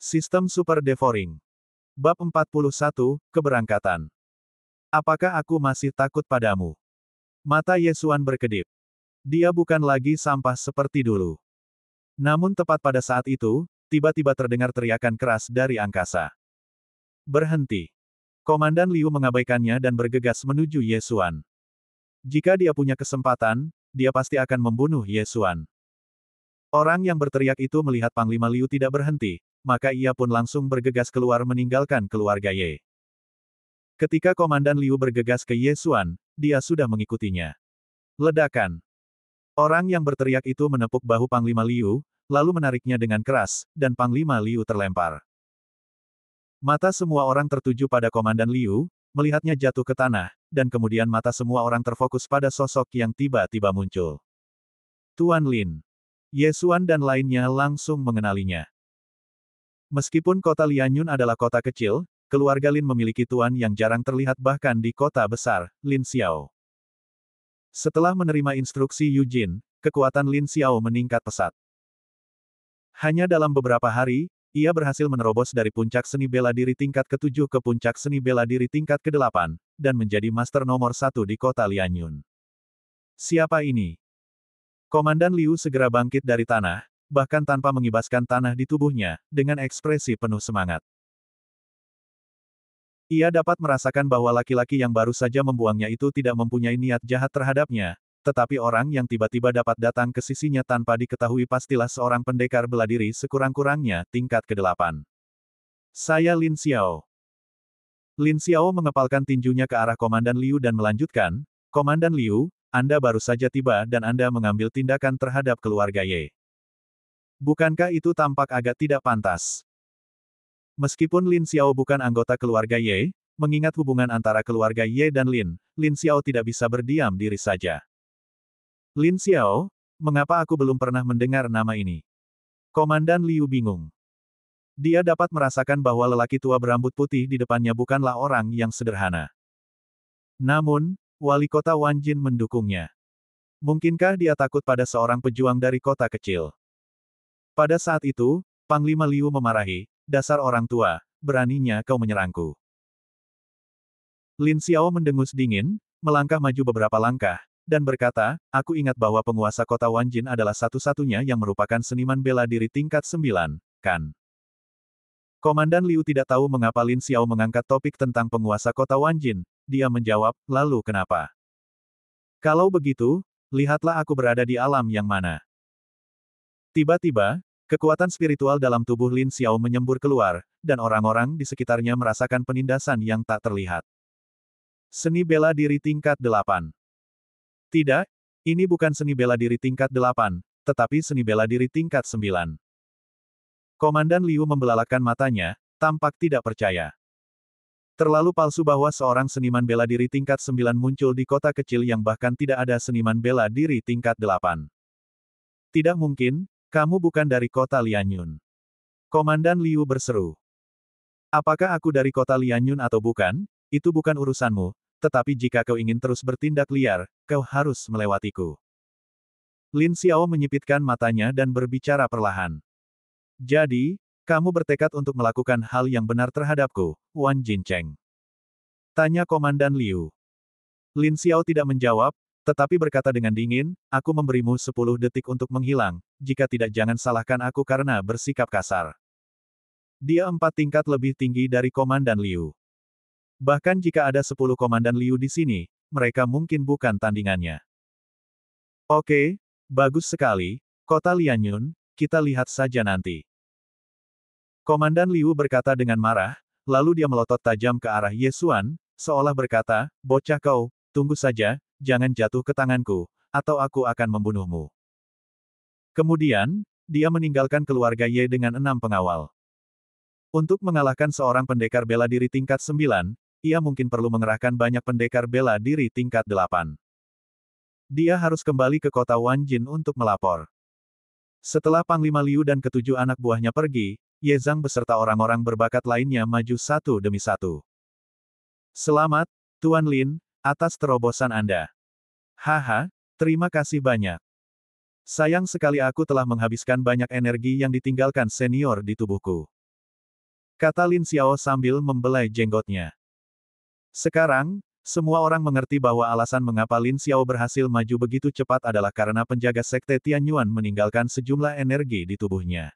Sistem Super Devouring. Bab 41, Keberangkatan. Apakah aku masih takut padamu? Mata Yesuan berkedip. Dia bukan lagi sampah seperti dulu. Namun tepat pada saat itu, tiba-tiba terdengar teriakan keras dari angkasa. Berhenti. Komandan Liu mengabaikannya dan bergegas menuju Yesuan. Jika dia punya kesempatan, dia pasti akan membunuh Yesuan. Orang yang berteriak itu melihat Panglima Liu tidak berhenti, maka ia pun langsung bergegas keluar meninggalkan keluarga Ye. Ketika Komandan Liu bergegas ke Yesuan, dia sudah mengikutinya. Ledakan. Orang yang berteriak itu menepuk bahu Panglima Liu, lalu menariknya dengan keras, dan Panglima Liu terlempar. Mata semua orang tertuju pada Komandan Liu, melihatnya jatuh ke tanah, dan kemudian mata semua orang terfokus pada sosok yang tiba-tiba muncul. Tuan Lin. Yesuan dan lainnya langsung mengenalinya. Meskipun kota Lianyun adalah kota kecil, keluarga Lin memiliki tuan yang jarang terlihat bahkan di kota besar, Lin Xiao. Setelah menerima instruksi Yujin, kekuatan Lin Xiao meningkat pesat. Hanya dalam beberapa hari, ia berhasil menerobos dari puncak seni bela diri tingkat ke-7 ke puncak seni bela diri tingkat ke-8, dan menjadi master nomor 1 di kota Lianyun. Siapa ini? Komandan Liu segera bangkit dari tanah, bahkan tanpa mengibaskan tanah di tubuhnya, dengan ekspresi penuh semangat. Ia dapat merasakan bahwa laki-laki yang baru saja membuangnya itu tidak mempunyai niat jahat terhadapnya, tetapi orang yang tiba-tiba dapat datang ke sisinya tanpa diketahui pastilah seorang pendekar bela diri sekurang-kurangnya tingkat ke-8. Saya Lin Xiao. Lin Xiao mengepalkan tinjunya ke arah Komandan Liu dan melanjutkan, Komandan Liu, Anda baru saja tiba dan Anda mengambil tindakan terhadap keluarga Ye. Bukankah itu tampak agak tidak pantas? Meskipun Lin Xiao bukan anggota keluarga Ye, mengingat hubungan antara keluarga Ye dan Lin Xiao tidak bisa berdiam diri saja. Lin Xiao, mengapa aku belum pernah mendengar nama ini? Komandan Liu bingung. Dia dapat merasakan bahwa lelaki tua berambut putih di depannya bukanlah orang yang sederhana. Namun, wali kota Wanjin mendukungnya. Mungkinkah dia takut pada seorang pejuang dari kota kecil? Pada saat itu, Panglima Liu memarahi, dasar orang tua, beraninya kau menyerangku. Lin Xiao mendengus dingin, melangkah maju beberapa langkah, dan berkata, aku ingat bahwa penguasa kota Wanjin adalah satu-satunya yang merupakan seniman bela diri tingkat 9, kan? Komandan Liu tidak tahu mengapa Lin Xiao mengangkat topik tentang penguasa kota Wanjin. Dia menjawab, lalu kenapa? Kalau begitu, lihatlah aku berada di alam yang mana. Tiba-tiba, kekuatan spiritual dalam tubuh Lin Xiao menyembur keluar, dan orang-orang di sekitarnya merasakan penindasan yang tak terlihat. Seni bela diri tingkat 8. Tidak, ini bukan seni bela diri tingkat 8, tetapi seni bela diri tingkat 9. Komandan Liu membelalakkan matanya, tampak tidak percaya. Terlalu palsu bahwa seorang seniman bela diri tingkat 9 muncul di kota kecil yang bahkan tidak ada seniman bela diri tingkat 8. Tidak mungkin, kamu bukan dari kota Lianyun. Komandan Liu berseru. Apakah aku dari kota Lianyun atau bukan, itu bukan urusanmu, tetapi jika kau ingin terus bertindak liar, kau harus melewatiku. Lin Xiao menyipitkan matanya dan berbicara perlahan. Jadi, kamu bertekad untuk melakukan hal yang benar terhadapku, Wan Jincheng. Tanya Komandan Liu. Lin Xiao tidak menjawab, tetapi berkata dengan dingin, aku memberimu 10 detik untuk menghilang, jika tidak jangan salahkan aku karena bersikap kasar. Dia 4 tingkat lebih tinggi dari Komandan Liu. Bahkan jika ada 10 Komandan Liu di sini, mereka mungkin bukan tandingannya. Oke, bagus sekali, kota Lianyun, kita lihat saja nanti. Komandan Liu berkata dengan marah, lalu dia melotot tajam ke arah Yesuan, seolah berkata, bocah kau, tunggu saja, jangan jatuh ke tanganku, atau aku akan membunuhmu. Kemudian, dia meninggalkan keluarga Ye dengan 6 pengawal. Untuk mengalahkan seorang pendekar bela diri tingkat 9, ia mungkin perlu mengerahkan banyak pendekar bela diri tingkat 8. Dia harus kembali ke kota Wanjin untuk melapor. Setelah Panglima Liu dan ke-7 anak buahnya pergi, Ye Zhang beserta orang-orang berbakat lainnya maju satu demi satu. Selamat, Tuan Lin, atas terobosan Anda. Haha, terima kasih banyak. Sayang sekali aku telah menghabiskan banyak energi yang ditinggalkan senior di tubuhku. Kata Lin Xiao sambil membelai jenggotnya. Sekarang, semua orang mengerti bahwa alasan mengapa Lin Xiao berhasil maju begitu cepat adalah karena penjaga sekte Tianyuan meninggalkan sejumlah energi di tubuhnya.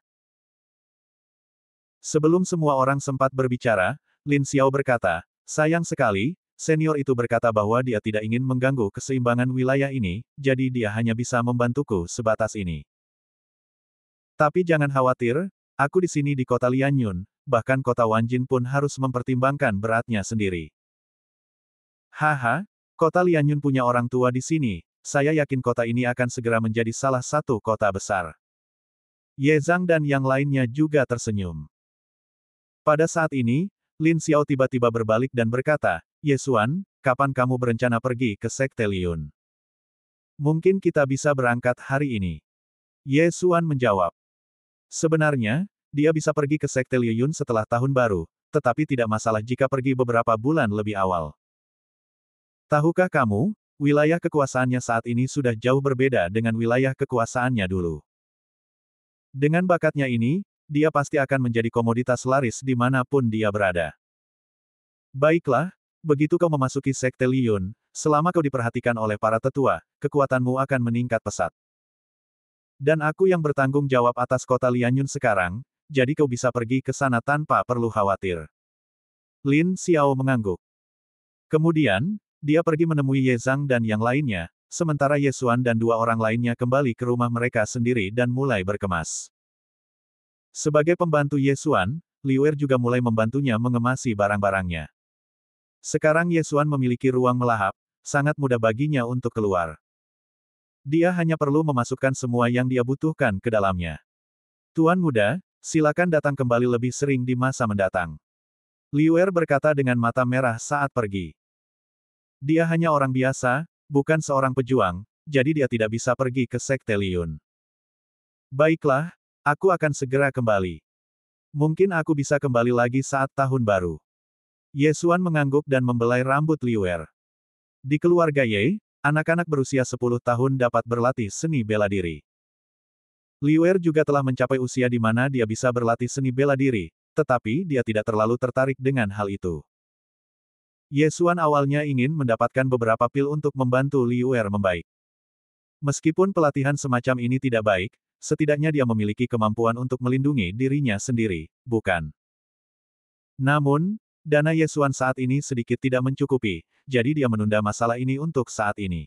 Sebelum semua orang sempat berbicara, Lin Xiao berkata, sayang sekali, senior itu berkata bahwa dia tidak ingin mengganggu keseimbangan wilayah ini, jadi dia hanya bisa membantuku sebatas ini. Tapi jangan khawatir, aku di sini di kota Lianyun, bahkan kota Wanjin pun harus mempertimbangkan beratnya sendiri. Haha, kota Lianyun punya orang tua di sini, saya yakin kota ini akan segera menjadi salah satu kota besar. Ye Zhang dan yang lainnya juga tersenyum. Pada saat ini, Lin Xiao tiba-tiba berbalik dan berkata, Ye Xuan, kapan kamu berencana pergi ke Sekte Liyun? Mungkin kita bisa berangkat hari ini. Ye Xuan menjawab. Sebenarnya, dia bisa pergi ke Sekte Liyun setelah tahun baru, tetapi tidak masalah jika pergi beberapa bulan lebih awal. Tahukah kamu, wilayah kekuasaannya saat ini sudah jauh berbeda dengan wilayah kekuasaannya dulu. Dengan bakatnya ini, dia pasti akan menjadi komoditas laris dimanapun dia berada. Baiklah, begitu kau memasuki Sekte Liyun, selama kau diperhatikan oleh para tetua, kekuatanmu akan meningkat pesat. Dan aku yang bertanggung jawab atas kota Lianyun sekarang, jadi kau bisa pergi ke sana tanpa perlu khawatir. Lin Xiao mengangguk. Kemudian, dia pergi menemui Ye Zhang dan yang lainnya, sementara Ye Xuan dan dua orang lainnya kembali ke rumah mereka sendiri dan mulai berkemas. Sebagai pembantu Ye Xuan, Liu Er juga mulai membantunya mengemasi barang-barangnya. Sekarang Ye Xuan memiliki ruang melahap, sangat mudah baginya untuk keluar. Dia hanya perlu memasukkan semua yang dia butuhkan ke dalamnya. Tuan muda, silakan datang kembali lebih sering di masa mendatang. Liu Er berkata dengan mata merah saat pergi. Dia hanya orang biasa, bukan seorang pejuang, jadi dia tidak bisa pergi ke Sekte Liyun. Baiklah, aku akan segera kembali. Mungkin aku bisa kembali lagi saat tahun baru. Ye Xuan mengangguk dan membelai rambut Liu Er. Di keluarga Ye, anak-anak berusia 10 tahun dapat berlatih seni bela diri. Liu Er juga telah mencapai usia di mana dia bisa berlatih seni bela diri, tetapi dia tidak terlalu tertarik dengan hal itu. Ye Xuan awalnya ingin mendapatkan beberapa pil untuk membantu Liu Er membaik. Meskipun pelatihan semacam ini tidak baik, setidaknya dia memiliki kemampuan untuk melindungi dirinya sendiri, bukan? Namun, dana Ye Xuan saat ini sedikit tidak mencukupi, jadi dia menunda masalah ini untuk saat ini.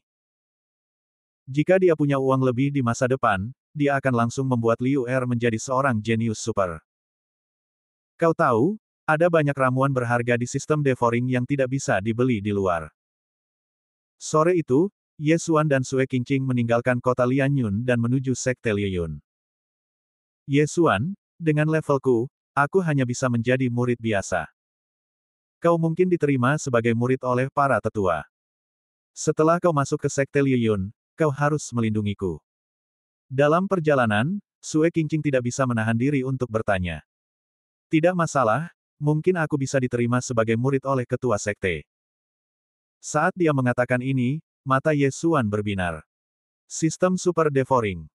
Jika dia punya uang lebih di masa depan, dia akan langsung membuat Liu Er menjadi seorang jenius super. Kau tahu, ada banyak ramuan berharga di sistem devouring yang tidak bisa dibeli di luar. Sore itu, Ye Xuan dan Sue Qingqing meninggalkan kota Lianyun dan menuju Sekte Liyun. Ye Xuan, dengan levelku, aku hanya bisa menjadi murid biasa. Kau mungkin diterima sebagai murid oleh para tetua. Setelah kau masuk ke Sekte Liyun, kau harus melindungiku. Dalam perjalanan, Sue Qingqing tidak bisa menahan diri untuk bertanya. Tidak masalah, mungkin aku bisa diterima sebagai murid oleh ketua sekte. Saat dia mengatakan ini, mata Ye Xuan berbinar. Sistem Super Devouring.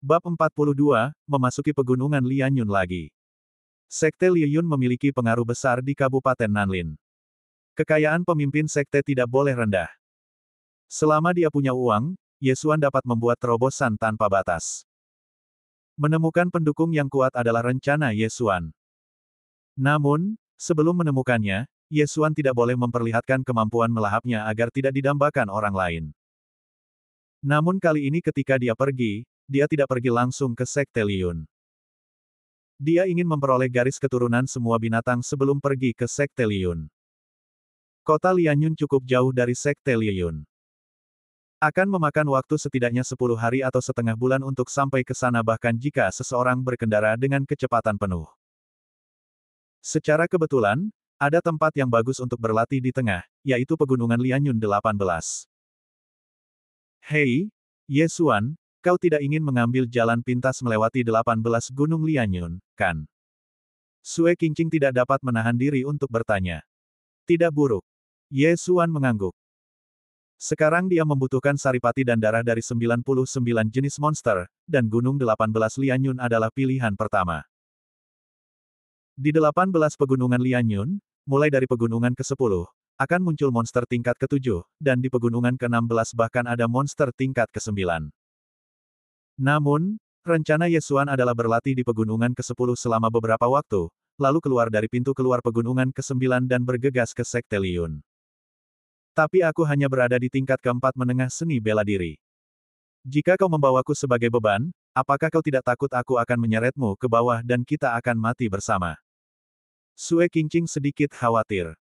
Bab 42, memasuki pegunungan Lianyun lagi. Sekte Liyun memiliki pengaruh besar di Kabupaten Nanlin. Kekayaan pemimpin sekte tidak boleh rendah. Selama dia punya uang, Ye Xuan dapat membuat terobosan tanpa batas. Menemukan pendukung yang kuat adalah rencana Ye Xuan. Namun, sebelum menemukannya, Ye Xuan tidak boleh memperlihatkan kemampuan melahapnya agar tidak didambakan orang lain. Namun kali ini ketika dia pergi, dia tidak pergi langsung ke Sekte Liyun. Dia ingin memperoleh garis keturunan semua binatang sebelum pergi ke Sekte Liyun. Kota Lianyun cukup jauh dari Sekte Liyun. Akan memakan waktu setidaknya 10 hari atau setengah bulan untuk sampai ke sana bahkan jika seseorang berkendara dengan kecepatan penuh. Secara kebetulan, ada tempat yang bagus untuk berlatih di tengah, yaitu Pegunungan Lianyun 18. Hei, Ye Xuan, kau tidak ingin mengambil jalan pintas melewati 18 Gunung Lianyun, kan? Sue Qingqing tidak dapat menahan diri untuk bertanya. Tidak buruk. Ye Xuan mengangguk. Sekarang dia membutuhkan saripati dan darah dari 99 jenis monster, dan Gunung 18 Lianyun adalah pilihan pertama. Di 18 pegunungan Lianyun, mulai dari pegunungan ke-10, akan muncul monster tingkat ke-7, dan di pegunungan ke-16 bahkan ada monster tingkat ke-9. Namun, rencana Yesuan adalah berlatih di pegunungan ke-10 selama beberapa waktu, lalu keluar dari pintu keluar pegunungan ke-9 dan bergegas ke Sekte Liyun. Tapi aku hanya berada di tingkat ke-4 menengah seni bela diri. Jika kau membawaku sebagai beban, apakah kau tidak takut aku akan menyeretmu ke bawah dan kita akan mati bersama? Sue Qingqing sedikit khawatir.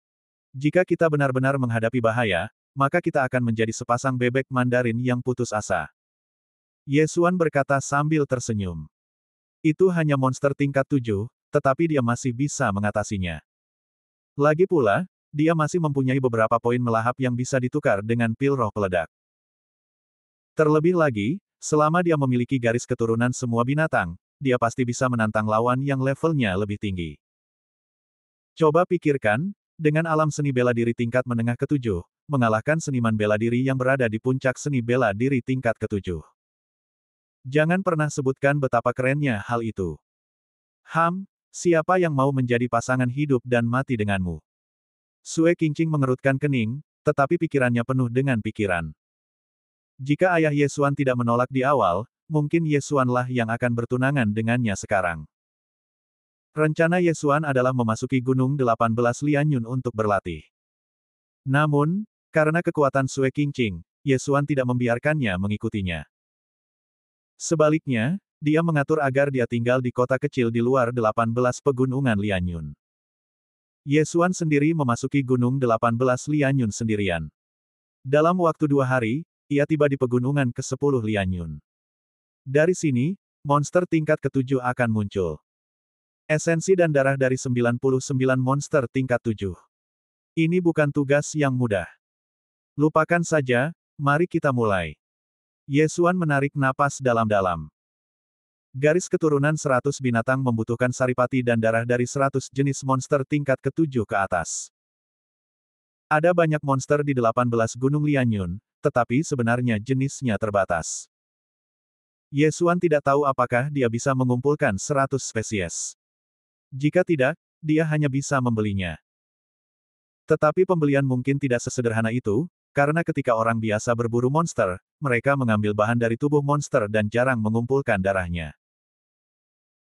Jika kita benar-benar menghadapi bahaya, maka kita akan menjadi sepasang bebek Mandarin yang putus asa. Yesuan berkata sambil tersenyum. Itu hanya monster tingkat 7, tetapi dia masih bisa mengatasinya. Lagi pula, dia masih mempunyai beberapa poin melahap yang bisa ditukar dengan pil roh peledak. Terlebih lagi, selama dia memiliki garis keturunan semua binatang, dia pasti bisa menantang lawan yang levelnya lebih tinggi. Coba pikirkan, dengan alam seni bela diri tingkat menengah ke-7, mengalahkan seniman bela diri yang berada di puncak seni bela diri tingkat ke-7. Jangan pernah sebutkan betapa kerennya hal itu. Siapa yang mau menjadi pasangan hidup dan mati denganmu? Sue Qingqing mengerutkan kening, tetapi pikirannya penuh dengan pikiran. Jika ayah Yesuan tidak menolak di awal, mungkin Yesuanlah yang akan bertunangan dengannya sekarang. Rencana Yesuan adalah memasuki Gunung 18 Lianyun untuk berlatih. Namun, karena kekuatan Sue Qingqing, Yesuan tidak membiarkannya mengikutinya. Sebaliknya, dia mengatur agar dia tinggal di kota kecil di luar 18 pegunungan Lianyun. Yesuan sendiri memasuki Gunung 18 Lianyun sendirian. Dalam waktu 2 hari, ia tiba di pegunungan ke-10 Lianyun. Dari sini, monster tingkat ke-7 akan muncul. Esensi dan darah dari 99 monster tingkat 7. Ini bukan tugas yang mudah. Lupakan saja, mari kita mulai. Yesuan menarik napas dalam-dalam. Garis keturunan 100 binatang membutuhkan saripati dan darah dari 100 jenis monster tingkat ke-7 ke atas. Ada banyak monster di 18 Gunung Lianyun, tetapi sebenarnya jenisnya terbatas. Yesuan tidak tahu apakah dia bisa mengumpulkan 100 spesies. Jika tidak, dia hanya bisa membelinya. Tetapi pembelian mungkin tidak sesederhana itu, karena ketika orang biasa berburu monster, mereka mengambil bahan dari tubuh monster dan jarang mengumpulkan darahnya.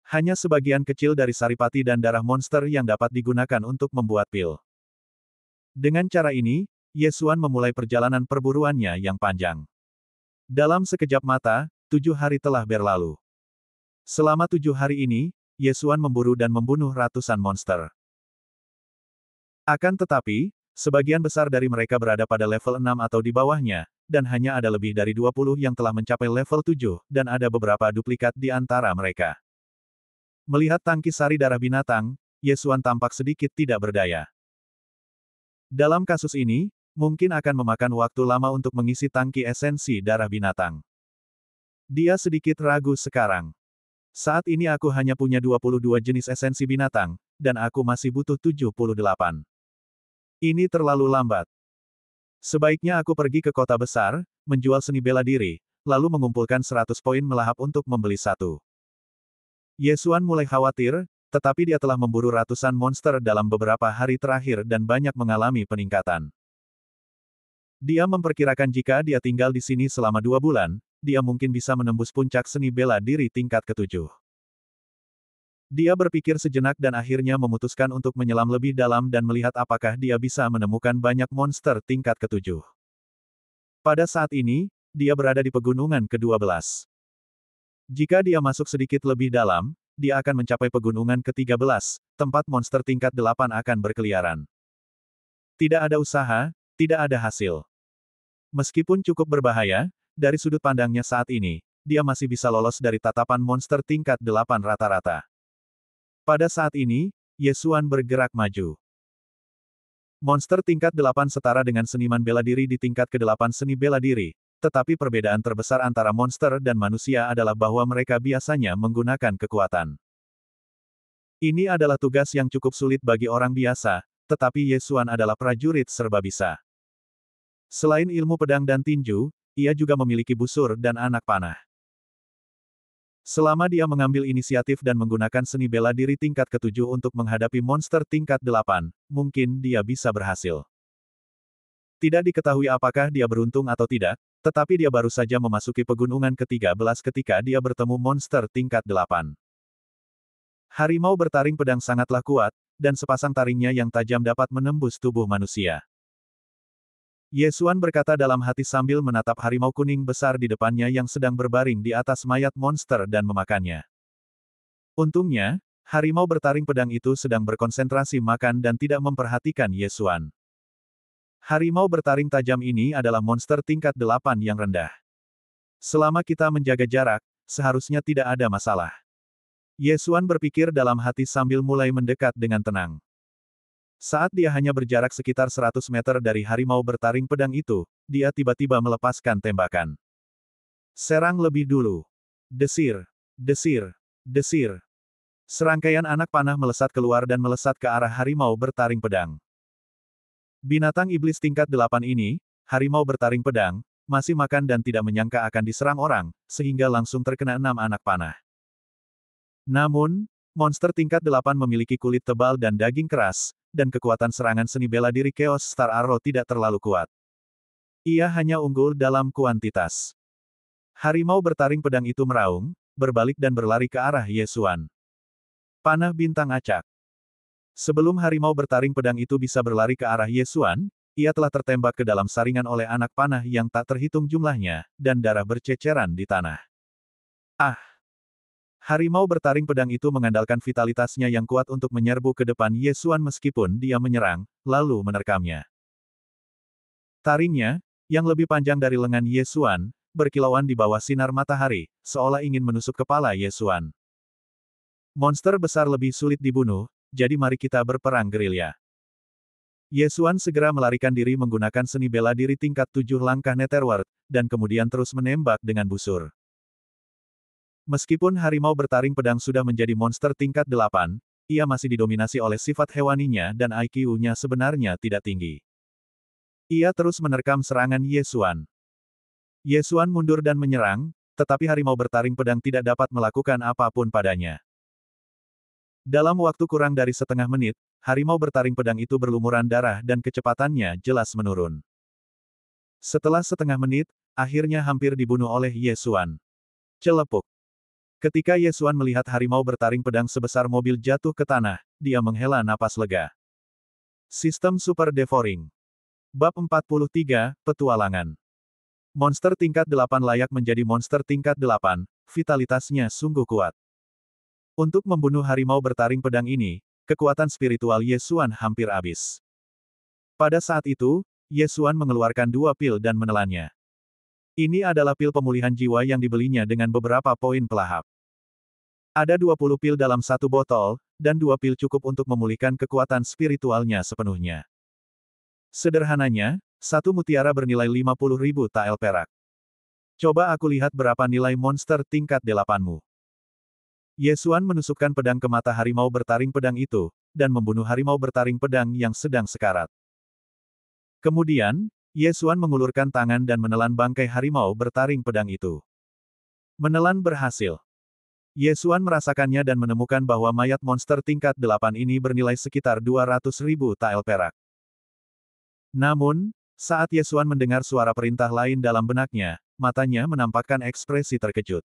Hanya sebagian kecil dari saripati dan darah monster yang dapat digunakan untuk membuat pil. Dengan cara ini, Yesuan memulai perjalanan perburuannya yang panjang. Dalam sekejap mata, 7 hari telah berlalu. Selama 7 hari ini, Yesuan memburu dan membunuh ratusan monster. Akan tetapi, sebagian besar dari mereka berada pada level 6 atau di bawahnya, dan hanya ada lebih dari 20 yang telah mencapai level 7, dan ada beberapa duplikat di antara mereka. Melihat tangki sari darah binatang, Yesuan tampak sedikit tidak berdaya. Dalam kasus ini, mungkin akan memakan waktu lama untuk mengisi tangki esensi darah binatang. Dia sedikit ragu sekarang. Saat ini aku hanya punya 22 jenis esensi binatang, dan aku masih butuh 78. Ini terlalu lambat. Sebaiknya aku pergi ke kota besar, menjual seni bela diri, lalu mengumpulkan 100 poin melahap untuk membeli satu. Yesuan mulai khawatir, tetapi dia telah memburu ratusan monster dalam beberapa hari terakhir dan banyak mengalami peningkatan. Dia memperkirakan jika dia tinggal di sini selama 2 bulan, dia mungkin bisa menembus puncak seni bela diri tingkat ke-7. Dia berpikir sejenak dan akhirnya memutuskan untuk menyelam lebih dalam dan melihat apakah dia bisa menemukan banyak monster tingkat ke-7. Pada saat ini, dia berada di pegunungan ke-12. Jika dia masuk sedikit lebih dalam, dia akan mencapai pegunungan ke-13, tempat monster tingkat 8 akan berkeliaran. Tidak ada usaha, tidak ada hasil. Meskipun cukup berbahaya, dari sudut pandangnya saat ini, dia masih bisa lolos dari tatapan monster tingkat 8 rata-rata. Pada saat ini, Yesuan bergerak maju. Monster tingkat 8 setara dengan seniman bela diri di tingkat ke-8 seni bela diri, tetapi perbedaan terbesar antara monster dan manusia adalah bahwa mereka biasanya menggunakan kekuatan. Ini adalah tugas yang cukup sulit bagi orang biasa, tetapi Yesuan adalah prajurit serba bisa. Selain ilmu pedang dan tinju, ia juga memiliki busur dan anak panah. Selama dia mengambil inisiatif dan menggunakan seni bela diri tingkat ke-7 untuk menghadapi monster tingkat 8, mungkin dia bisa berhasil. Tidak diketahui apakah dia beruntung atau tidak, tetapi dia baru saja memasuki pegunungan ke-13 ketika dia bertemu monster tingkat 8. Harimau bertaring pedang sangatlah kuat, dan sepasang taringnya yang tajam dapat menembus tubuh manusia. Ye Xuan berkata dalam hati sambil menatap harimau kuning besar di depannya yang sedang berbaring di atas mayat monster dan memakannya. Untungnya, harimau bertaring pedang itu sedang berkonsentrasi makan dan tidak memperhatikan Ye Xuan. Harimau bertaring tajam ini adalah monster tingkat 8 yang rendah. Selama kita menjaga jarak, seharusnya tidak ada masalah. Ye Xuan berpikir dalam hati sambil mulai mendekat dengan tenang. Saat dia hanya berjarak sekitar 100 meter dari harimau bertaring pedang itu, dia tiba-tiba melepaskan tembakan. Serang lebih dulu. Desir, desir, desir. Serangkaian anak panah melesat keluar dan melesat ke arah harimau bertaring pedang. Binatang iblis tingkat 8 ini, harimau bertaring pedang, masih makan dan tidak menyangka akan diserang orang, sehingga langsung terkena 6 anak panah. Namun, monster tingkat 8 memiliki kulit tebal dan daging keras, dan kekuatan serangan seni bela diri Chaos Star Arrow tidak terlalu kuat. Ia hanya unggul dalam kuantitas. Harimau bertaring pedang itu meraung, berbalik dan berlari ke arah Ye Xuan. Panah bintang acak. Sebelum harimau bertaring pedang itu bisa berlari ke arah Ye Xuan, ia telah tertembak ke dalam saringan oleh anak panah yang tak terhitung jumlahnya, dan darah berceceran di tanah. Ah! Harimau bertaring pedang itu mengandalkan vitalitasnya yang kuat untuk menyerbu ke depan Ye Xuan meskipun dia menyerang, lalu menerkamnya. Taringnya, yang lebih panjang dari lengan Ye Xuan, berkilauan di bawah sinar matahari, seolah ingin menusuk kepala Ye Xuan. Monster besar lebih sulit dibunuh, jadi mari kita berperang gerilya. Ye Xuan segera melarikan diri menggunakan seni bela diri tingkat 7 langkah Netherworld, dan kemudian terus menembak dengan busur. Meskipun harimau bertaring pedang sudah menjadi monster tingkat 8, ia masih didominasi oleh sifat hewaninya dan IQ-nya sebenarnya tidak tinggi. Ia terus menerkam serangan Ye Xuan. Ye Xuan mundur dan menyerang, tetapi harimau bertaring pedang tidak dapat melakukan apapun padanya. Dalam waktu kurang dari setengah menit, harimau bertaring pedang itu berlumuran darah dan kecepatannya jelas menurun. Setelah setengah menit, akhirnya hampir dibunuh oleh Ye Xuan. Celepuk. Ketika Ye Xuan melihat harimau bertaring pedang sebesar mobil jatuh ke tanah, dia menghela napas lega. Sistem Super Devouring. Bab 43, Petualangan. Monster tingkat 8 layak menjadi monster tingkat 8, vitalitasnya sungguh kuat. Untuk membunuh harimau bertaring pedang ini, kekuatan spiritual Ye Xuan hampir habis. Pada saat itu, Ye Xuan mengeluarkan 2 pil dan menelannya. Ini adalah pil pemulihan jiwa yang dibelinya dengan beberapa poin pelahap. Ada 20 pil dalam satu botol, dan 2 pil cukup untuk memulihkan kekuatan spiritualnya sepenuhnya. Sederhananya, satu mutiara bernilai 50.000 tael perak. Coba aku lihat berapa nilai monster tingkat 8-mu. Ye Xuan menusukkan pedang ke mata harimau bertaring pedang itu, dan membunuh harimau bertaring pedang yang sedang sekarat. Kemudian, Ye Xuan mengulurkan tangan dan menelan bangkai harimau bertaring pedang itu. Menelan berhasil. Ye Xuan merasakannya dan menemukan bahwa mayat monster tingkat 8 ini bernilai sekitar 200.000 tael perak. Namun, saat Ye Xuan mendengar suara perintah lain dalam benaknya, matanya menampakkan ekspresi terkejut.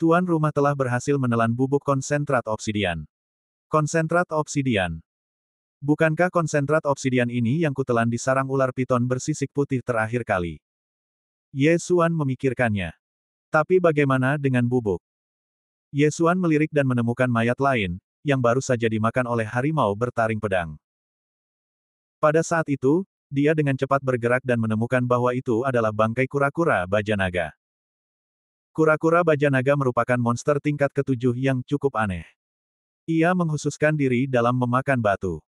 Tuan rumah telah berhasil menelan bubuk konsentrat obsidian. Konsentrat obsidian. Bukankah konsentrat obsidian ini yang kutelan di sarang ular piton bersisik putih terakhir kali? Ye Xuan memikirkannya. Tapi bagaimana dengan bubuk? Ye Xuan melirik dan menemukan mayat lain, yang baru saja dimakan oleh harimau bertaring pedang. Pada saat itu, dia dengan cepat bergerak dan menemukan bahwa itu adalah bangkai kura-kura baja naga. Kura-kura baja naga merupakan monster tingkat ke-7 yang cukup aneh. Ia menghususkan diri dalam memakan batu.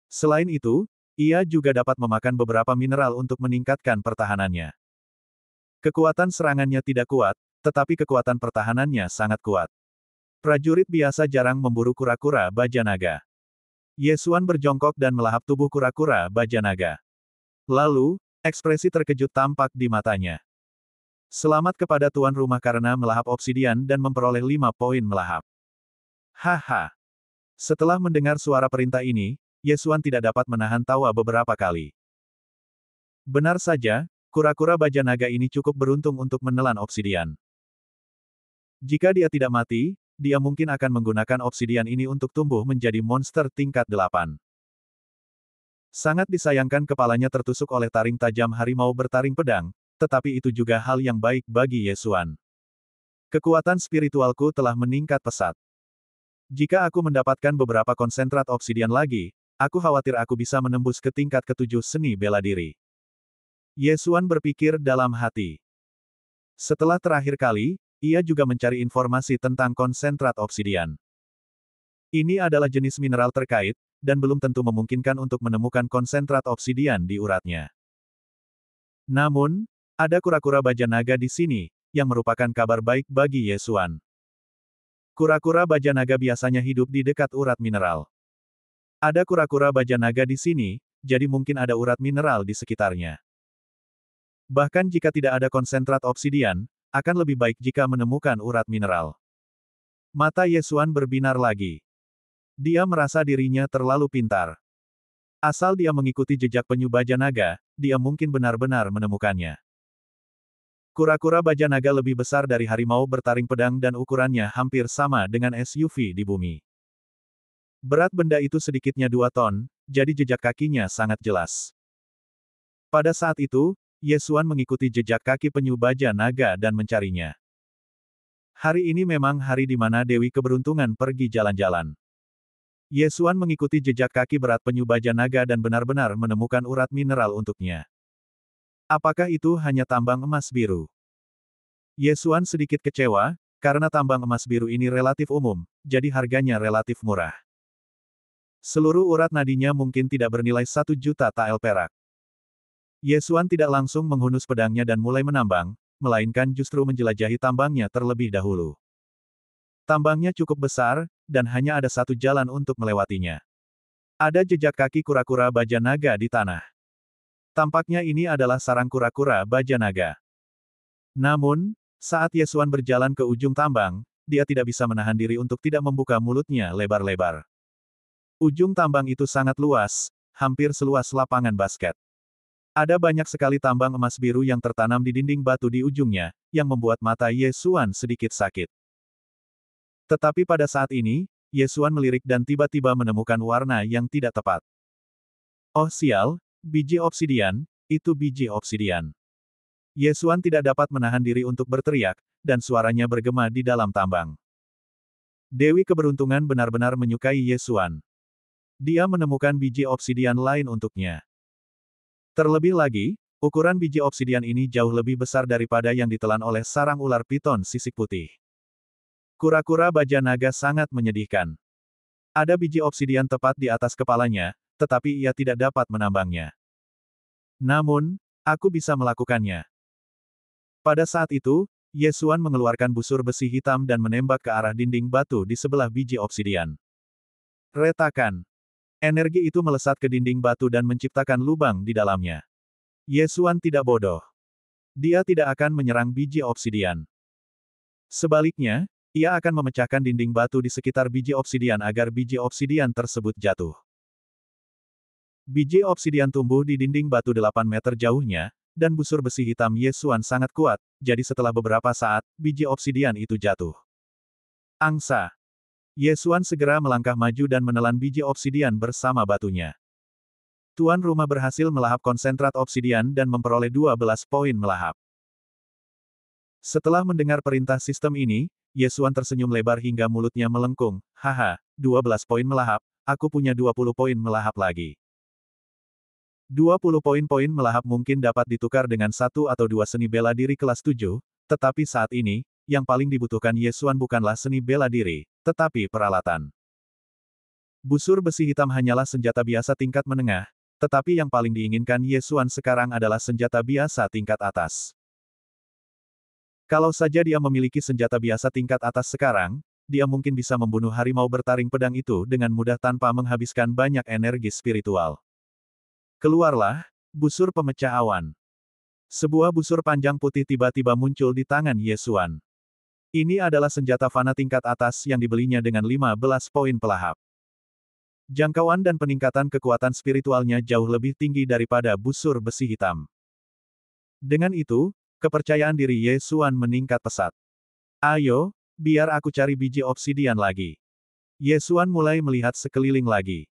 Selain itu, ia juga dapat memakan beberapa mineral untuk meningkatkan pertahanannya. Kekuatan serangannya tidak kuat, tetapi kekuatan pertahanannya sangat kuat. Prajurit biasa jarang memburu kura-kura baja naga. Ye Xuan berjongkok dan melahap tubuh kura-kura baja naga. Lalu, ekspresi terkejut tampak di matanya. Selamat kepada tuan rumah karena melahap obsidian dan memperoleh 5 poin melahap. Haha. Setelah mendengar suara perintah ini, Yesuan tidak dapat menahan tawa beberapa kali. Benar saja, kura-kura baja naga ini cukup beruntung untuk menelan obsidian. Jika dia tidak mati, dia mungkin akan menggunakan obsidian ini untuk tumbuh menjadi monster tingkat 8. Sangat disayangkan kepalanya tertusuk oleh taring tajam harimau bertaring pedang, tetapi itu juga hal yang baik bagi Yesuan. Kekuatan spiritualku telah meningkat pesat. Jika aku mendapatkan beberapa konsentrat obsidian lagi, aku khawatir aku bisa menembus ke tingkat ke-7 seni bela diri. Yesuan berpikir dalam hati. Setelah terakhir kali, ia juga mencari informasi tentang konsentrat obsidian. Ini adalah jenis mineral terkait, dan belum tentu memungkinkan untuk menemukan konsentrat obsidian di uratnya. Namun, ada kura-kura baja naga di sini, yang merupakan kabar baik bagi Yesuan. Kura-kura baja naga biasanya hidup di dekat urat mineral. Ada kura-kura baja naga di sini, jadi mungkin ada urat mineral di sekitarnya. Bahkan jika tidak ada konsentrat obsidian, akan lebih baik jika menemukan urat mineral. Mata Yesuan berbinar lagi. Dia merasa dirinya terlalu pintar. Asal dia mengikuti jejak penyu baja naga, dia mungkin benar-benar menemukannya. Kura-kura baja naga lebih besar dari harimau bertaring pedang dan ukurannya hampir sama dengan SUV di bumi. Berat benda itu sedikitnya 2 ton, jadi jejak kakinya sangat jelas. Pada saat itu, Yesuan mengikuti jejak kaki penyu baja naga dan mencarinya. Hari ini memang hari di mana Dewi Keberuntungan pergi jalan-jalan. Yesuan mengikuti jejak kaki berat penyu baja naga dan benar-benar menemukan urat mineral untuknya. Apakah itu hanya tambang emas biru? Yesuan sedikit kecewa, karena tambang emas biru ini relatif umum, jadi harganya relatif murah. Seluruh urat nadinya mungkin tidak bernilai 1 juta tael perak. Yesuan tidak langsung menghunus pedangnya dan mulai menambang, melainkan justru menjelajahi tambangnya terlebih dahulu. Tambangnya cukup besar, dan hanya ada satu jalan untuk melewatinya. Ada jejak kaki kura-kura baja naga di tanah. Tampaknya ini adalah sarang kura-kura baja naga. Namun, saat Yesuan berjalan ke ujung tambang, dia tidak bisa menahan diri untuk tidak membuka mulutnya lebar-lebar. Ujung tambang itu sangat luas, hampir seluas lapangan basket. Ada banyak sekali tambang emas biru yang tertanam di dinding batu di ujungnya, yang membuat mata Yesuan sedikit sakit. Tetapi pada saat ini, Yesuan melirik dan tiba-tiba menemukan warna yang tidak tepat. Oh sial, biji obsidian, itu biji obsidian. Yesuan tidak dapat menahan diri untuk berteriak, dan suaranya bergema di dalam tambang. Dewi Keberuntungan benar-benar menyukai Yesuan. Dia menemukan biji obsidian lain untuknya. Terlebih lagi, ukuran biji obsidian ini jauh lebih besar daripada yang ditelan oleh sarang ular piton sisik putih. Kura-kura baja naga sangat menyedihkan. Ada biji obsidian tepat di atas kepalanya, tetapi ia tidak dapat menambangnya. Namun, aku bisa melakukannya. Pada saat itu, Yesuan mengeluarkan busur besi hitam dan menembak ke arah dinding batu di sebelah biji obsidian. Retakan. Energi itu melesat ke dinding batu dan menciptakan lubang di dalamnya. Yesuan tidak bodoh. Dia tidak akan menyerang biji obsidian. Sebaliknya, ia akan memecahkan dinding batu di sekitar biji obsidian agar biji obsidian tersebut jatuh. Biji obsidian tumbuh di dinding batu 8 meter jauhnya, dan busur besi hitam Yesuan sangat kuat, jadi setelah beberapa saat, biji obsidian itu jatuh. Angsa. Yesuan segera melangkah maju dan menelan biji obsidian bersama batunya. Tuan rumah berhasil melahap konsentrat obsidian dan memperoleh 12 poin melahap. Setelah mendengar perintah sistem ini, Yesuan tersenyum lebar hingga mulutnya melengkung. Haha, 12 poin melahap, aku punya 20 poin melahap lagi. 20 poin-poin melahap mungkin dapat ditukar dengan 1 atau 2 seni bela diri kelas 7, tetapi saat ini, yang paling dibutuhkan Yesuan bukanlah seni bela diri, tetapi peralatan. Busur besi hitam hanyalah senjata biasa tingkat menengah, tetapi yang paling diinginkan Yesuan sekarang adalah senjata biasa tingkat atas. Kalau saja dia memiliki senjata biasa tingkat atas sekarang, dia mungkin bisa membunuh harimau bertaring pedang itu dengan mudah tanpa menghabiskan banyak energi spiritual. Keluarlah, busur pemecah awan. Sebuah busur panjang putih tiba-tiba muncul di tangan Ye Xuan. Ini adalah senjata fana tingkat atas yang dibelinya dengan 15 poin pelahap. Jangkauan dan peningkatan kekuatan spiritualnya jauh lebih tinggi daripada busur besi hitam. Dengan itu, kepercayaan diri Ye Xuan meningkat pesat. Ayo, biar aku cari biji obsidian lagi. Ye Xuan mulai melihat sekeliling lagi.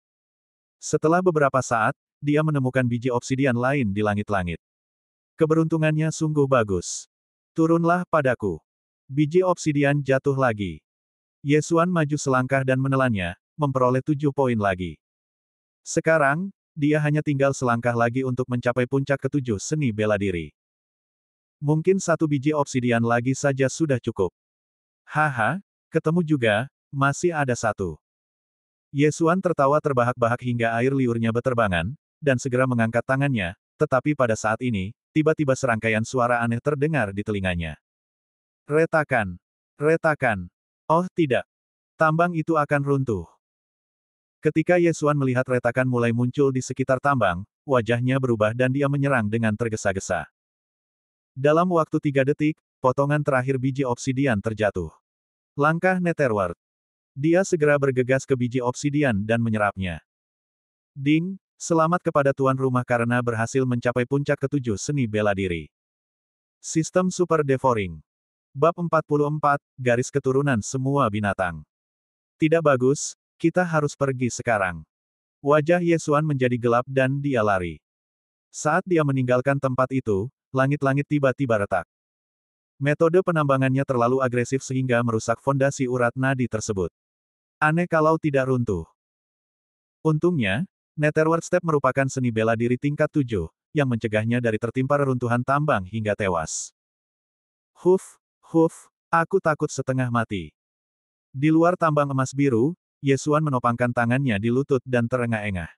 Setelah beberapa saat, dia menemukan biji obsidian lain di langit-langit. Keberuntungannya sungguh bagus. Turunlah padaku. Biji obsidian jatuh lagi. Ye Xuan maju selangkah dan menelannya, memperoleh 7 poin lagi. Sekarang, dia hanya tinggal selangkah lagi untuk mencapai puncak ketujuh seni bela diri. Mungkin satu biji obsidian lagi saja sudah cukup. Haha, ketemu juga, masih ada satu. Ye Xuan tertawa terbahak-bahak hingga air liurnya beterbangan, dan segera mengangkat tangannya, tetapi pada saat ini, tiba-tiba serangkaian suara aneh terdengar di telinganya. Retakan! Retakan! Oh tidak! Tambang itu akan runtuh. Ketika Ye Xuan melihat retakan mulai muncul di sekitar tambang, wajahnya berubah dan dia menyerang dengan tergesa-gesa. Dalam waktu 3 detik, potongan terakhir biji obsidian terjatuh. Langkah Netherworld. Dia segera bergegas ke biji obsidian dan menyerapnya. Ding, selamat kepada tuan rumah karena berhasil mencapai puncak ketujuh seni bela diri. Sistem Super Devouring. Bab 44, Garis Keturunan Semua Binatang. Tidak bagus, kita harus pergi sekarang. Wajah Ye Xuan menjadi gelap dan dia lari. Saat dia meninggalkan tempat itu, langit-langit tiba-tiba retak. Metode penambangannya terlalu agresif sehingga merusak fondasi urat nadi tersebut. Aneh kalau tidak runtuh. Untungnya, Netherworld Step merupakan seni bela diri tingkat 7, yang mencegahnya dari tertimpa reruntuhan tambang hingga tewas. Huf, aku takut setengah mati. Di luar tambang emas biru, Ye Xuan menopangkan tangannya di lutut dan terengah-engah.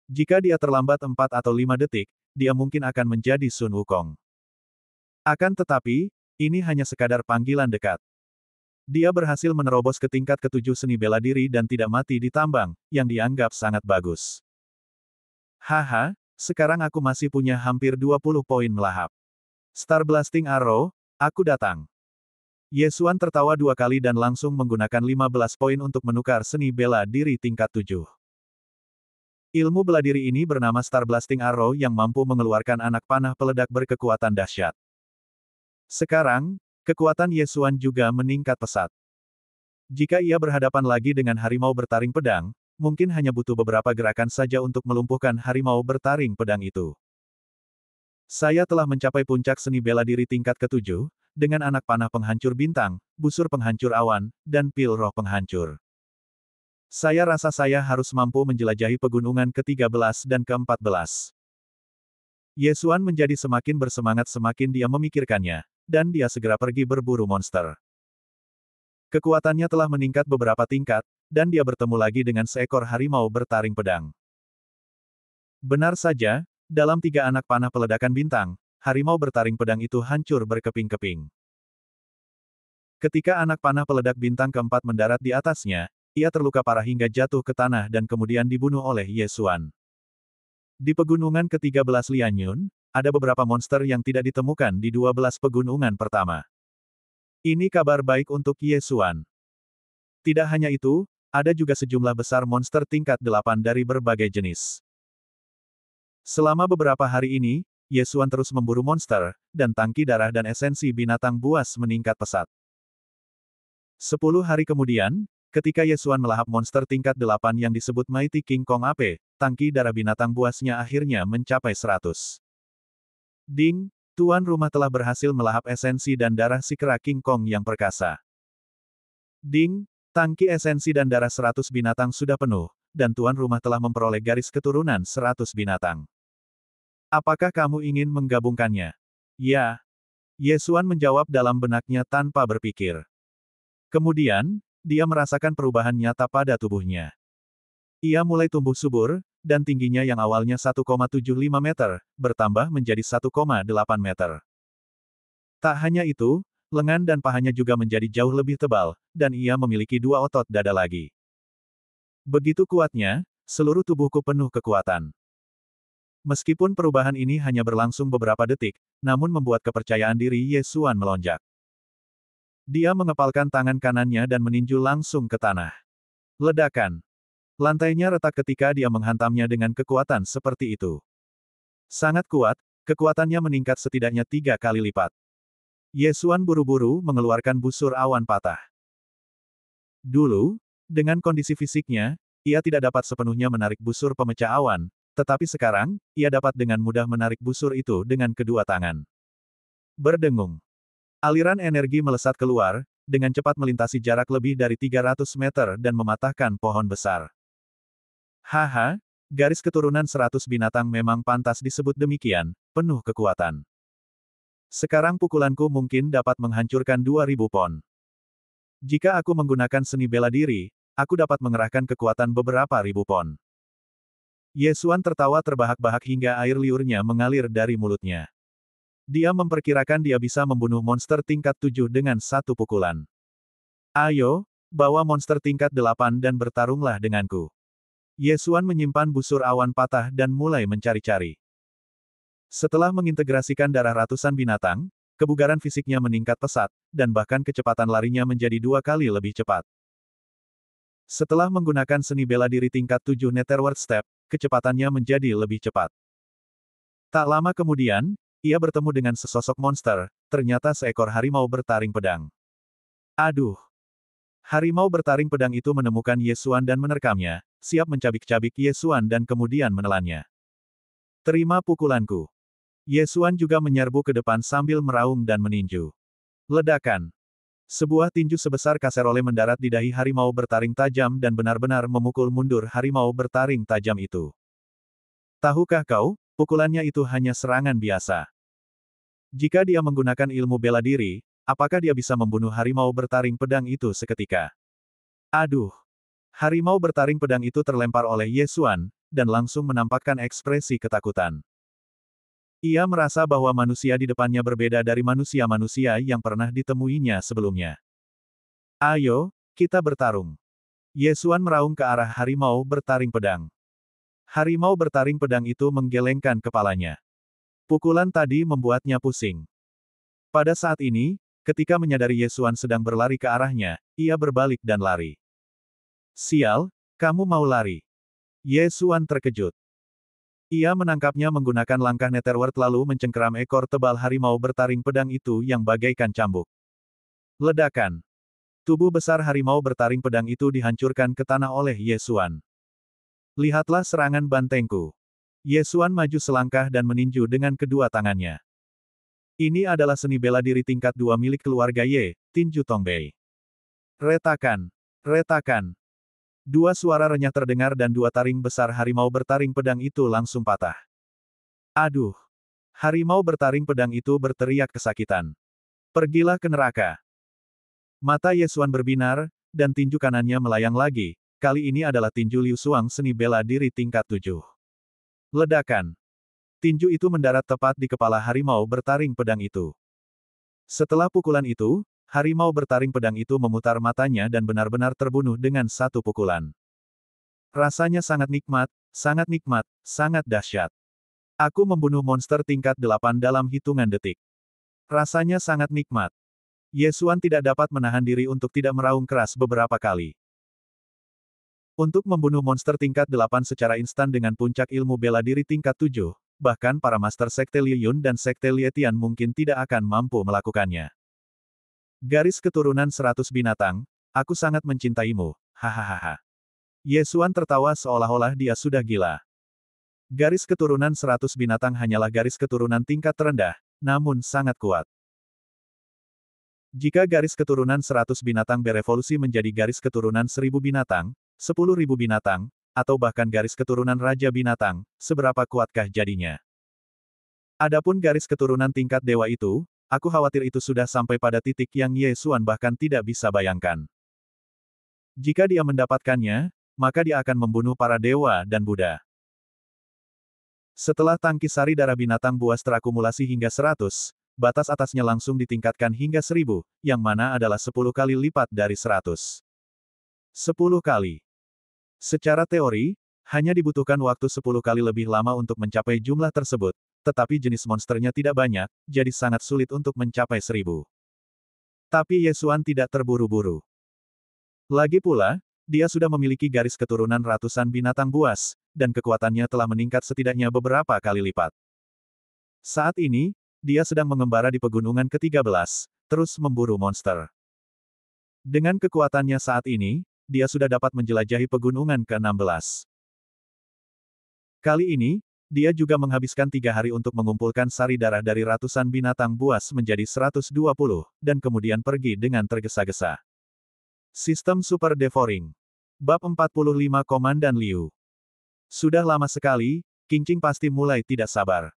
Jika dia terlambat 4 atau 5 detik, dia mungkin akan menjadi Sun Wukong. Akan tetapi, ini hanya sekadar panggilan dekat. Dia berhasil menerobos ke tingkat ketujuh seni bela diri dan tidak mati di tambang, yang dianggap sangat bagus. Haha, sekarang aku masih punya hampir 20 poin melahap. Star Blasting Arrow, aku datang. Ye Xuan tertawa 2 kali dan langsung menggunakan 15 poin untuk menukar seni bela diri tingkat 7. Ilmu bela diri ini bernama Star Blasting Arrow yang mampu mengeluarkan anak panah peledak berkekuatan dahsyat. Sekarang, kekuatan Ye Xuan juga meningkat pesat. Jika ia berhadapan lagi dengan harimau bertaring pedang, mungkin hanya butuh beberapa gerakan saja untuk melumpuhkan harimau bertaring pedang itu. Saya telah mencapai puncak seni bela diri tingkat ketujuh, dengan anak panah penghancur bintang, busur penghancur awan, dan pil roh penghancur. Saya rasa saya harus mampu menjelajahi pegunungan ke-13 dan ke-14. Ye Xuan menjadi semakin bersemangat semakin dia memikirkannya, dan dia segera pergi berburu monster. Kekuatannya telah meningkat beberapa tingkat, dan dia bertemu lagi dengan seekor harimau bertaring pedang. Benar saja, dalam 3 anak panah peledakan bintang, harimau bertaring pedang itu hancur berkeping-keping. Ketika anak panah peledak bintang keempat mendarat di atasnya, ia terluka parah hingga jatuh ke tanah dan kemudian dibunuh oleh Ye Xuan. Di pegunungan ke-13 Lianyun, ada beberapa monster yang tidak ditemukan di 12 pegunungan pertama. Ini kabar baik untuk Ye Xuan. Tidak hanya itu, ada juga sejumlah besar monster tingkat 8 dari berbagai jenis. Selama beberapa hari ini, Ye Xuan terus memburu monster, dan tangki darah dan esensi binatang buas meningkat pesat. 10 hari kemudian, ketika Ye Xuan melahap monster tingkat 8 yang disebut Mighty King Kong AP, tangki darah binatang buasnya akhirnya mencapai 100. Ding, tuan rumah telah berhasil melahap esensi dan darah si kera King Kong yang perkasa. Ding, tangki esensi dan darah 100 binatang sudah penuh, dan tuan rumah telah memperoleh garis keturunan 100 binatang. Apakah kamu ingin menggabungkannya? Ya. Ye Xuan menjawab dalam benaknya tanpa berpikir. Kemudian, dia merasakan perubahan nyata pada tubuhnya. Ia mulai tumbuh subur, dan tingginya yang awalnya 1,75 meter, bertambah menjadi 1,8 meter. Tak hanya itu, lengan dan pahanya juga menjadi jauh lebih tebal, dan ia memiliki 2 otot dada lagi. Begitu kuatnya, seluruh tubuhku penuh kekuatan. Meskipun perubahan ini hanya berlangsung beberapa detik, namun membuat kepercayaan diri Ye Xuan melonjak. Dia mengepalkan tangan kanannya dan meninju langsung ke tanah. Ledakan. Lantainya retak ketika dia menghantamnya dengan kekuatan seperti itu. Sangat kuat, kekuatannya meningkat setidaknya 3 kali lipat. Ye Xuan buru-buru mengeluarkan busur awan patah. Dulu, dengan kondisi fisiknya, ia tidak dapat sepenuhnya menarik busur pemecah awan, tetapi sekarang, ia dapat dengan mudah menarik busur itu dengan kedua tangan. Berdengung. Aliran energi melesat keluar, dengan cepat melintasi jarak lebih dari 300 meter dan mematahkan pohon besar. Haha, garis keturunan 100 binatang memang pantas disebut demikian, penuh kekuatan. Sekarang pukulanku mungkin dapat menghancurkan 2000 pon. Jika aku menggunakan seni bela diri, aku dapat mengerahkan kekuatan beberapa ribu pon. Ye Xuan tertawa terbahak-bahak hingga air liurnya mengalir dari mulutnya. Dia memperkirakan dia bisa membunuh monster tingkat 7 dengan satu pukulan. Ayo, bawa monster tingkat 8 dan bertarunglah denganku. Ye Xuan menyimpan busur awan patah dan mulai mencari-cari. Setelah mengintegrasikan darah ratusan binatang, kebugaran fisiknya meningkat pesat, dan bahkan kecepatan larinya menjadi 2 kali lebih cepat. Setelah menggunakan seni bela diri tingkat 7 Netherworld Step, kecepatannya menjadi lebih cepat. Tak lama kemudian, ia bertemu dengan sesosok monster, ternyata seekor harimau bertaring pedang. Aduh! Harimau bertaring pedang itu menemukan Ye Xuan dan menerkamnya, siap mencabik-cabik Ye Xuan dan kemudian menelannya. Terima pukulanku. Ye Xuan juga menyerbu ke depan sambil meraung dan meninju. Ledakan. Sebuah tinju sebesar kaserole mendarat di dahi harimau bertaring tajam dan benar-benar memukul mundur harimau bertaring tajam itu. Tahukah kau, pukulannya itu hanya serangan biasa. Jika dia menggunakan ilmu bela diri, apakah dia bisa membunuh harimau bertaring pedang itu seketika? Aduh! Harimau bertaring pedang itu terlempar oleh Ye Xuan, dan langsung menampakkan ekspresi ketakutan. Ia merasa bahwa manusia di depannya berbeda dari manusia-manusia yang pernah ditemuinya sebelumnya. Ayo, kita bertarung. Ye Xuan meraung ke arah harimau bertaring pedang. Harimau bertaring pedang itu menggelengkan kepalanya. Pukulan tadi membuatnya pusing. Pada saat ini, ketika menyadari Ye Xuan sedang berlari ke arahnya, ia berbalik dan lari. Sial, kamu mau lari? Ye Xuan terkejut. Ia menangkapnya menggunakan langkah Netherworld lalu mencengkeram ekor tebal harimau bertaring pedang itu yang bagaikan cambuk. Ledakan. Tubuh besar harimau bertaring pedang itu dihancurkan ke tanah oleh Ye Xuan. Lihatlah serangan bantengku. Ye Xuan maju selangkah dan meninju dengan kedua tangannya. Ini adalah seni bela diri tingkat 2 milik keluarga Ye, tinju Tongbei. Retakan. Retakan. Dua suara renyah terdengar dan 2 taring besar harimau bertaring pedang itu langsung patah. Aduh! Harimau bertaring pedang itu berteriak kesakitan. Pergilah ke neraka. Mata Ye Xuan berbinar, dan tinju kanannya melayang lagi. Kali ini adalah tinju Liu Xuang seni bela diri tingkat 7. Ledakan. Tinju itu mendarat tepat di kepala harimau bertaring pedang itu. Setelah pukulan itu, harimau bertaring pedang itu memutar matanya dan benar-benar terbunuh dengan satu pukulan. Rasanya sangat nikmat, sangat dahsyat. Aku membunuh monster tingkat 8 dalam hitungan detik. Rasanya sangat nikmat. Ye Xuan tidak dapat menahan diri untuk tidak meraung keras beberapa kali. Untuk membunuh monster tingkat 8 secara instan dengan puncak ilmu bela diri tingkat 7, bahkan para master sekte Liu Yun dan sekte Lietian mungkin tidak akan mampu melakukannya. Garis keturunan 100 binatang, aku sangat mencintaimu, hahaha. Ye Xuan tertawa seolah-olah dia sudah gila. Garis keturunan 100 binatang hanyalah garis keturunan tingkat terendah, namun sangat kuat. Jika garis keturunan 100 binatang berevolusi menjadi garis keturunan 1000 binatang, 10.000 binatang, atau bahkan garis keturunan Raja Binatang, seberapa kuatkah jadinya? Adapun garis keturunan tingkat dewa itu, aku khawatir itu sudah sampai pada titik yang Ye Xuan bahkan tidak bisa bayangkan. Jika dia mendapatkannya, maka dia akan membunuh para dewa dan Buddha. Setelah tangki sari darah binatang buas terakumulasi hingga 100, batas atasnya langsung ditingkatkan hingga 1000, yang mana adalah 10 kali lipat dari 100. 10 kali. Secara teori, Hanya dibutuhkan waktu 10 kali lebih lama untuk mencapai jumlah tersebut, tetapi jenis monsternya tidak banyak, jadi sangat sulit untuk mencapai 1000. Tapi Ye Xuan tidak terburu-buru. Lagi pula, dia sudah memiliki garis keturunan ratusan binatang buas, dan kekuatannya telah meningkat setidaknya beberapa kali lipat. Saat ini, dia sedang mengembara di pegunungan ke-13, terus memburu monster. Dengan kekuatannya saat ini, dia sudah dapat menjelajahi pegunungan ke-16. Kali ini, dia juga menghabiskan 3 hari untuk mengumpulkan sari darah dari ratusan binatang buas menjadi 120, dan kemudian pergi dengan tergesa-gesa. Sistem Super Devouring. Bab 45 Komandan Liu. Sudah lama sekali, Qingqing pasti mulai tidak sabar.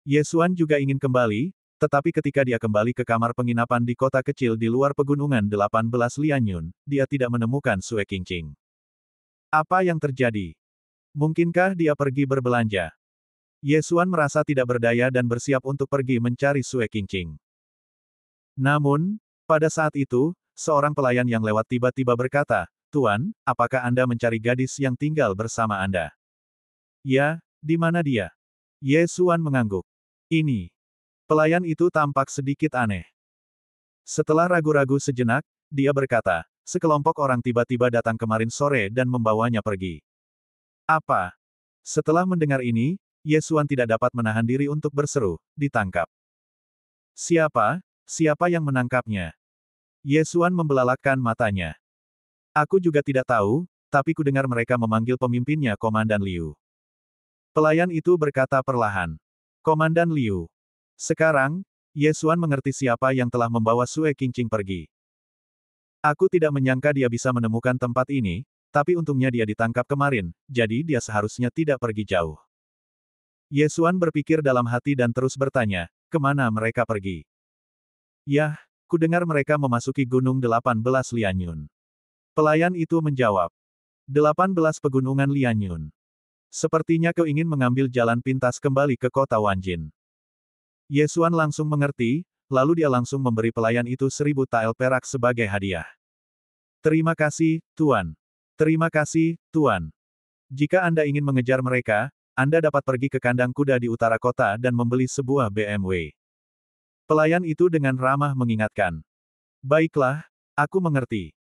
Ye Xuan juga ingin kembali, tetapi ketika dia kembali ke kamar penginapan di kota kecil di luar pegunungan 18 Lianyun, dia tidak menemukan Sue Qingqing. Apa yang terjadi? Mungkinkah dia pergi berbelanja? Ye Xuan merasa tidak berdaya dan bersiap untuk pergi mencari Sue Qingqing. Namun, pada saat itu, seorang pelayan yang lewat tiba-tiba berkata, "Tuan, apakah Anda mencari gadis yang tinggal bersama Anda?" "Ya, di mana dia?" Ye Xuan mengangguk. "Ini." Pelayan itu tampak sedikit aneh. Setelah ragu-ragu sejenak, dia berkata, "Sekelompok orang tiba-tiba datang kemarin sore dan membawanya pergi." "Apa?" Setelah mendengar ini, Ye Xuan tidak dapat menahan diri untuk berseru, "Ditangkap." "Siapa? Siapa yang menangkapnya?" Ye Xuan membelalakkan matanya. "Aku juga tidak tahu, tapi kudengar mereka memanggil pemimpinnya Komandan Liu." Pelayan itu berkata perlahan. "Komandan Liu." Sekarang, Ye Xuan mengerti siapa yang telah membawa Sue Qingqing pergi. "Aku tidak menyangka dia bisa menemukan tempat ini, tapi untungnya dia ditangkap kemarin, jadi dia seharusnya tidak pergi jauh." Ye Xuan berpikir dalam hati dan terus bertanya, kemana mereka pergi? "Yah, kudengar mereka memasuki Gunung 18 Lianyun." Pelayan itu menjawab. 18 pegunungan Lianyun. Sepertinya kau ingin mengambil jalan pintas kembali ke kota Wanjin. Ye Xuan langsung mengerti, lalu dia langsung memberi pelayan itu 1000 tael perak sebagai hadiah. "Terima kasih, Tuan. Terima kasih, Tuan. Jika Anda ingin mengejar mereka, Anda dapat pergi ke kandang kuda di utara kota dan membeli sebuah BMW." Pelayan itu dengan ramah mengingatkan. "Baiklah, aku mengerti."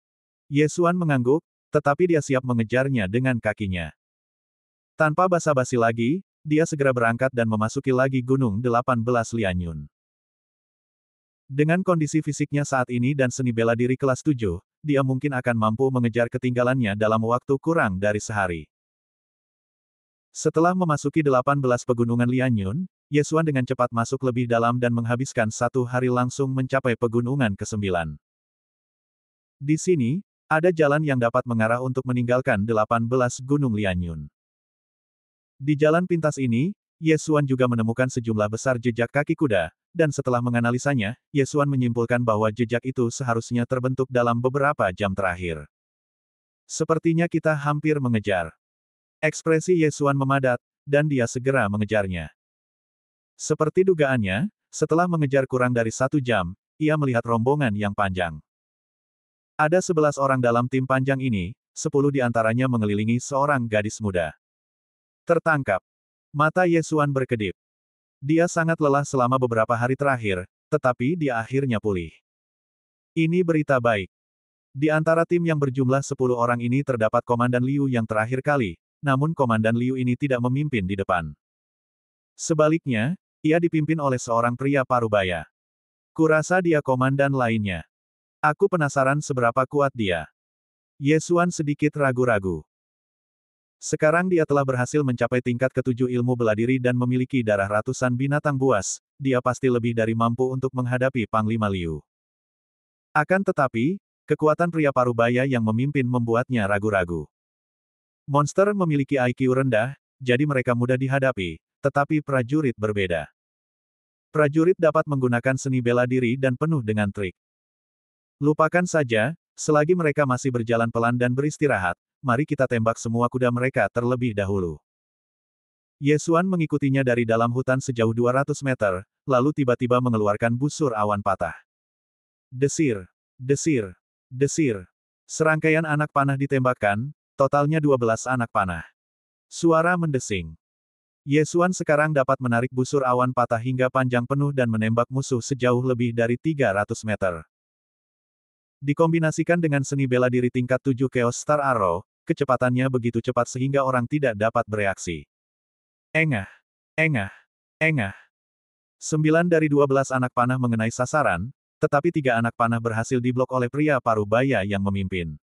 Ye Xuan mengangguk, tetapi dia siap mengejarnya dengan kakinya. Tanpa basa-basi lagi, dia segera berangkat dan memasuki lagi Gunung 18 Lianyun. Dengan kondisi fisiknya saat ini dan seni bela diri kelas 7, dia mungkin akan mampu mengejar ketinggalannya dalam waktu kurang dari sehari. Setelah memasuki 18 pegunungan Lianyun, Ye Xuan dengan cepat masuk lebih dalam dan menghabiskan 1 hari langsung mencapai pegunungan ke-9. Di sini, ada jalan yang dapat mengarah untuk meninggalkan 18 Gunung Lianyun. Di jalan pintas ini, Ye Xuan juga menemukan sejumlah besar jejak kaki kuda, dan setelah menganalisanya, Ye Xuan menyimpulkan bahwa jejak itu seharusnya terbentuk dalam beberapa jam terakhir. "Sepertinya kita hampir mengejar." Ekspresi Ye Xuan memadat, dan dia segera mengejarnya. Seperti dugaannya, setelah mengejar kurang dari 1 jam, ia melihat rombongan yang panjang. Ada 11 orang dalam tim panjang ini, 10 di antaranya mengelilingi seorang gadis muda. Tertangkap. Mata Ye Xuan berkedip. Dia sangat lelah selama beberapa hari terakhir, tetapi dia akhirnya pulih. Ini berita baik. Di antara tim yang berjumlah 10 orang ini terdapat Komandan Liu yang terakhir kali, namun Komandan Liu ini tidak memimpin di depan. Sebaliknya, ia dipimpin oleh seorang pria parubaya. Kurasa dia komandan lainnya. Aku penasaran seberapa kuat dia. Ye Xuan sedikit ragu-ragu. Sekarang dia telah berhasil mencapai tingkat ke-7 ilmu bela diri dan memiliki darah ratusan binatang buas, dia pasti lebih dari mampu untuk menghadapi Panglima Liu. Akan tetapi, kekuatan pria parubaya yang memimpin membuatnya ragu-ragu. Monster memiliki IQ rendah, jadi mereka mudah dihadapi, tetapi prajurit berbeda. Prajurit dapat menggunakan seni bela diri dan penuh dengan trik. Lupakan saja, selagi mereka masih berjalan pelan dan beristirahat, mari kita tembak semua kuda mereka terlebih dahulu. Ye Xuan mengikutinya dari dalam hutan sejauh 200 meter, lalu tiba-tiba mengeluarkan busur awan patah. Desir, desir, desir. Serangkaian anak panah ditembakkan, totalnya 12 anak panah. Suara mendesing. Ye Xuan sekarang dapat menarik busur awan patah hingga panjang penuh dan menembak musuh sejauh lebih dari 300 meter. Dikombinasikan dengan seni bela diri tingkat 7 Chaos Star Arrow, kecepatannya begitu cepat sehingga orang tidak dapat bereaksi. Engah, engah, engah. 9 dari 12 anak panah mengenai sasaran, tetapi 3 anak panah berhasil diblok oleh pria parubaya yang memimpin.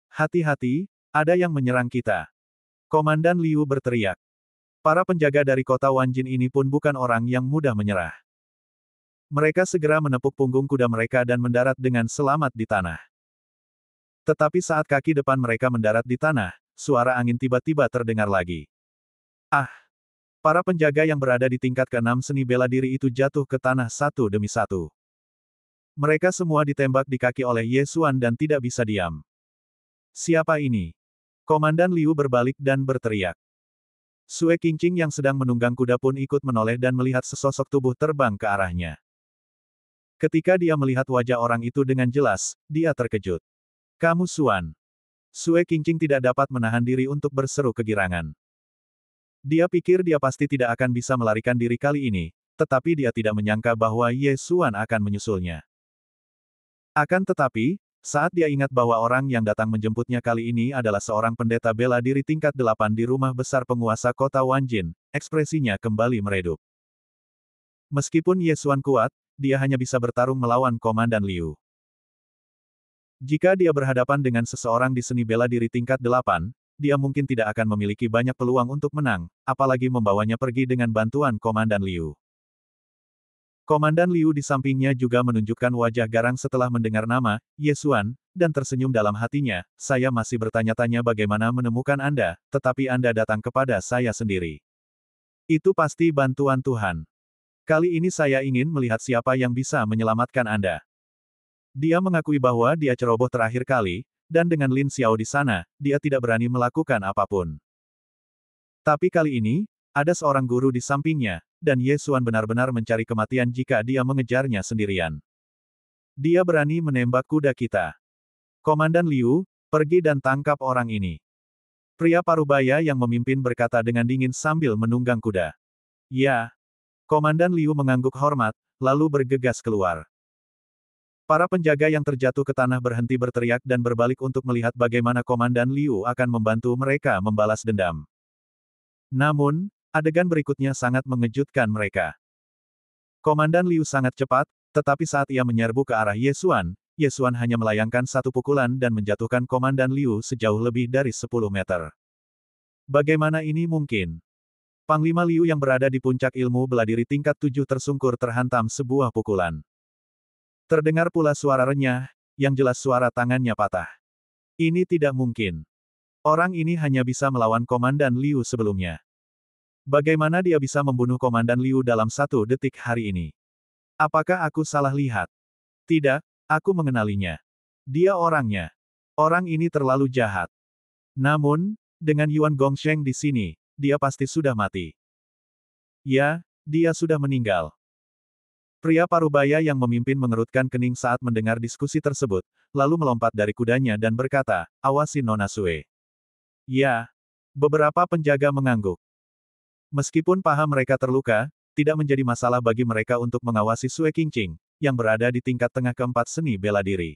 Hati-hati, ada yang menyerang kita. Komandan Liu berteriak. Para penjaga dari kota Wanjin ini pun bukan orang yang mudah menyerah. Mereka segera menepuk punggung kuda mereka dan mendarat dengan selamat di tanah. Tetapi saat kaki depan mereka mendarat di tanah, suara angin tiba-tiba terdengar lagi. Ah! Para penjaga yang berada di tingkat ke-6 seni bela diri itu jatuh ke tanah satu demi satu. Mereka semua ditembak di kaki oleh Ye Xuan dan tidak bisa diam. Siapa ini? Komandan Liu berbalik dan berteriak. Sue Qingqing yang sedang menunggang kuda pun ikut menoleh dan melihat sesosok tubuh terbang ke arahnya. Ketika dia melihat wajah orang itu dengan jelas, dia terkejut. Kamu Xuan. Sue Qingqing tidak dapat menahan diri untuk berseru kegirangan. Dia pikir dia pasti tidak akan bisa melarikan diri kali ini, tetapi dia tidak menyangka bahwa Ye Xuan akan menyusulnya. Akan tetapi, saat dia ingat bahwa orang yang datang menjemputnya kali ini adalah seorang pendeta bela diri tingkat 8 di rumah besar penguasa kota Wanjin, ekspresinya kembali meredup. Meskipun Ye Xuan kuat, dia hanya bisa bertarung melawan Komandan Liu. Jika dia berhadapan dengan seseorang di seni bela diri tingkat 8, dia mungkin tidak akan memiliki banyak peluang untuk menang, apalagi membawanya pergi dengan bantuan Komandan Liu. Komandan Liu di sampingnya juga menunjukkan wajah garang setelah mendengar nama, Ye Xuan, dan tersenyum dalam hatinya, saya masih bertanya-tanya bagaimana menemukan Anda, tetapi Anda datang kepada saya sendiri. Itu pasti bantuan Tuhan. Kali ini saya ingin melihat siapa yang bisa menyelamatkan Anda. Dia mengakui bahwa dia ceroboh terakhir kali, dan dengan Lin Xiao di sana, dia tidak berani melakukan apapun. Tapi kali ini, ada seorang guru di sampingnya, dan Ye Xuan benar-benar mencari kematian jika dia mengejarnya sendirian. Dia berani menembak kuda kita. Komandan Liu, pergi dan tangkap orang ini. Pria parubaya yang memimpin berkata dengan dingin sambil menunggang kuda. Ya. Komandan Liu mengangguk hormat, lalu bergegas keluar. Para penjaga yang terjatuh ke tanah berhenti berteriak dan berbalik untuk melihat bagaimana Komandan Liu akan membantu mereka membalas dendam. Namun, adegan berikutnya sangat mengejutkan mereka. Komandan Liu sangat cepat, tetapi saat ia menyerbu ke arah Ye Xuan hanya melayangkan satu pukulan dan menjatuhkan Komandan Liu sejauh lebih dari 10 meter. Bagaimana ini mungkin? Panglima Liu yang berada di puncak ilmu bela diri tingkat 7 tersungkur terhantam sebuah pukulan. Terdengar pula suara renyah, yang jelas suara tangannya patah. Ini tidak mungkin. Orang ini hanya bisa melawan Komandan Liu sebelumnya. Bagaimana dia bisa membunuh Komandan Liu dalam 1 detik hari ini? Apakah aku salah lihat? Tidak, aku mengenalinya. Dia orangnya. Orang ini terlalu jahat. Namun, dengan Yuan Gongsheng di sini, dia pasti sudah mati. Ya, dia sudah meninggal. Pria parubaya yang memimpin mengerutkan kening saat mendengar diskusi tersebut, lalu melompat dari kudanya dan berkata, awasi Nona Sue. Ya. Beberapa penjaga mengangguk. Meskipun paha mereka terluka, tidak menjadi masalah bagi mereka untuk mengawasi Sue Qingqing, yang berada di tingkat tengah keempat seni bela diri.